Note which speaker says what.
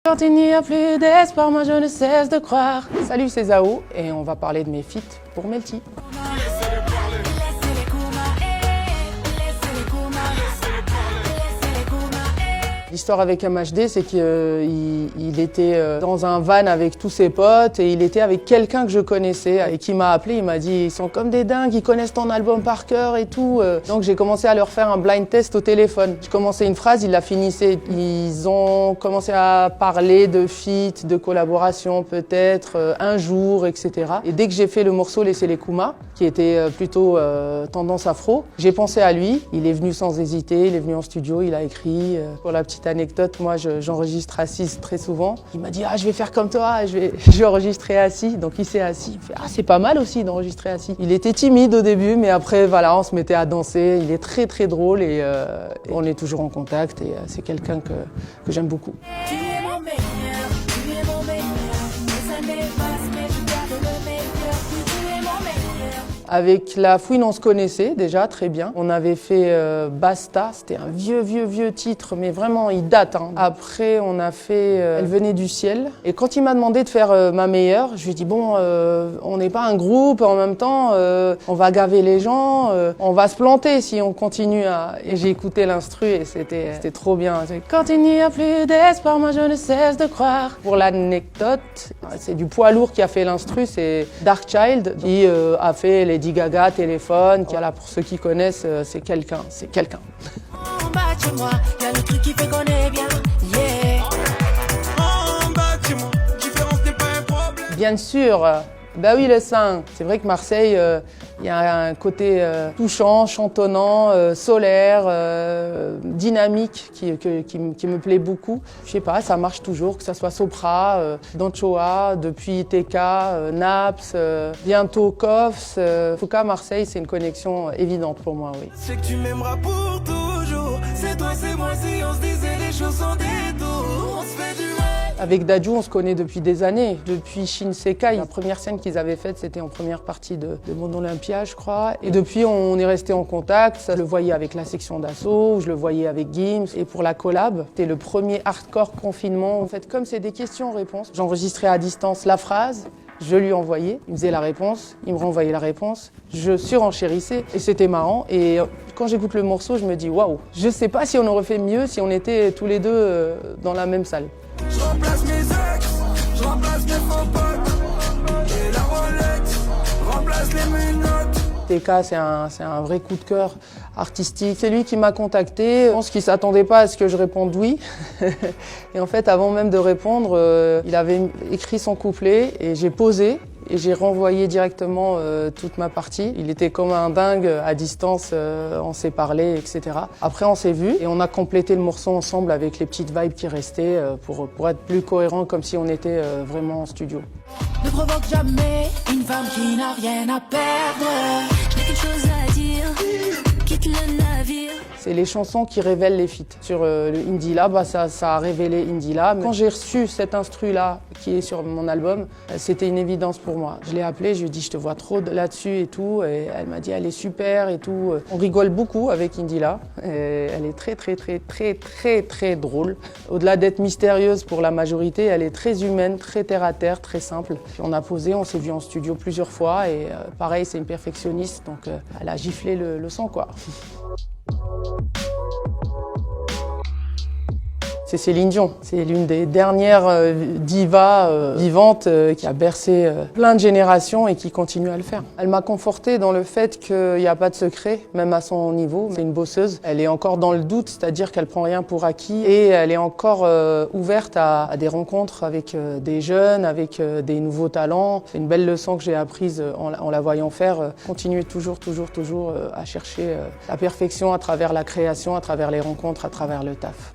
Speaker 1: Quand il n'y a plus d'espoir, moi je ne cesse de croire. Salut, c'est Zao et on va parler de mes feats pour Melty. L'histoire avec MHD, c'est qu'il était dans un van avec tous ses potes et il était avec quelqu'un que je connaissais et qui m'a appelé. Il m'a dit « Ils sont comme des dingues, ils connaissent ton album par cœur et tout. » Donc j'ai commencé à leur faire un blind test au téléphone. Je commençais une phrase, ils la finissaient. Ils ont commencé à parler de feat, de collaboration peut-être, un jour, etc. Et dès que j'ai fait le morceau Laissez les Kuma, qui était plutôt tendance afro, j'ai pensé à lui. Il est venu sans hésiter, il est venu en studio, il a écrit. Pour la petite anecdote, moi j'enregistre assise très souvent. Il m'a dit « Ah, je vais faire comme toi, je vais enregistrer assis. » Donc il s'est assis, il fait « Ah, c'est pas mal aussi d'enregistrer assis. » Il était timide au début, mais après voilà, on se mettait à danser. Il est très très drôle et on est toujours en contact et c'est quelqu'un que j'aime beaucoup. Avec La Fouine, on se connaissait déjà très bien. On avait fait Basta, c'était un vieux titre, mais vraiment, il date. Hein. Après, on a fait Elle venait du ciel. Et quand il m'a demandé de faire Ma meilleure, je lui ai dit, bon, on n'est pas un groupe, en même temps, on va gaver les gens, on va se planter si on continue à... Et j'ai écouté l'instru et c'était trop bien. Quand il n'y a plus d'espoir, moi je ne cesse de croire. Pour l'anecdote, c'est du poids lourd qui a fait l'instru, c'est Darkchild qui a fait Lady Gaga, Téléphone, qui, voilà, pour ceux qui connaissent, c'est quelqu'un.
Speaker 2: En bas de moi, y'a le truc qui fait qu'on est bien, yeah. En bas de moi, différence n'est pas un problème.
Speaker 1: Bien sûr, bah oui, le sein. C'est vrai que Marseille, il y a un côté touchant, chantonnant, solaire, dynamique qui me plaît beaucoup. Je sais pas, ça marche toujours, que ça soit Sopra, Danchoa, depuis TK, Naps, bientôt Koffs. En tout cas, Marseille, c'est une connexion évidente pour moi, oui.
Speaker 2: C'est que tu m'aimeras pour toujours. C'est toi, c'est moi, si on se disait les choses sans détour. On se fait du mal.
Speaker 1: Avec Dadju, on se connaît depuis des années, depuis Shinsekai. La première scène qu'ils avaient faite, c'était en première partie de Mon Olympia, je crois. Et depuis, on est resté en contact. Je le voyais avec la section d'assaut, je le voyais avec Gims. Et pour la collab, c'était le premier hardcore confinement. En fait, comme c'est des questions-réponses, j'enregistrais à distance la phrase, je lui envoyais, il me faisait la réponse, il me renvoyait la réponse, je surenchérissais et c'était marrant. Et quand j'écoute le morceau, je me dis waouh, je sais pas si on aurait fait mieux si on était tous les deux dans la même salle.
Speaker 2: Je remplace mes ex, je remplace mes faux potes. Et la Rolex, remplace les menottes.
Speaker 1: TK, c'est un vrai coup de cœur artistique. C'est lui qui m'a contacté. Je pense qu'il ne s'attendait pas à ce que je réponde oui. Et en fait, avant même de répondre, il avait écrit son couplet et j'ai posé. Et j'ai renvoyé directement toute ma partie. Il était comme un dingue à distance, on s'est parlé, etc. Après, on s'est vus et on a complété le morceau ensemble avec les petites vibes qui restaient pour être plus cohérent, comme si on était vraiment en studio.
Speaker 2: Ne provoque jamais une femme qui n'a rien à perdre. J'ai quelque chose à dire, quitte le navire.
Speaker 1: C'est les chansons qui révèlent les feats. Sur le Indila, bah ça a révélé Indila. Quand j'ai reçu cet instru-là, qui est sur mon album, c'était une évidence pour moi. Je l'ai appelée, je lui ai dit, je te vois trop là-dessus et tout. Et elle m'a dit, elle est super et tout. On rigole beaucoup avec Indila. Et elle est très drôle. Au-delà d'être mystérieuse pour la majorité, elle est très humaine, très terre-à-terre, très simple. Puis on a posé, on s'est vu en studio plusieurs fois. Et pareil, c'est une perfectionniste, donc elle a giflé le son, quoi. C'est Céline Dion. C'est l'une des dernières divas vivantes qui a bercé plein de générations et qui continue à le faire. Elle m'a confortée dans le fait qu'il n'y a pas de secret, même à son niveau. C'est une bosseuse. Elle est encore dans le doute, c'est-à-dire qu'elle prend rien pour acquis et elle est encore ouverte à des rencontres avec des jeunes, avec des nouveaux talents. C'est une belle leçon que j'ai apprise en la voyant faire. Continuer toujours à chercher la perfection à travers la création, à travers les rencontres, à travers le taf.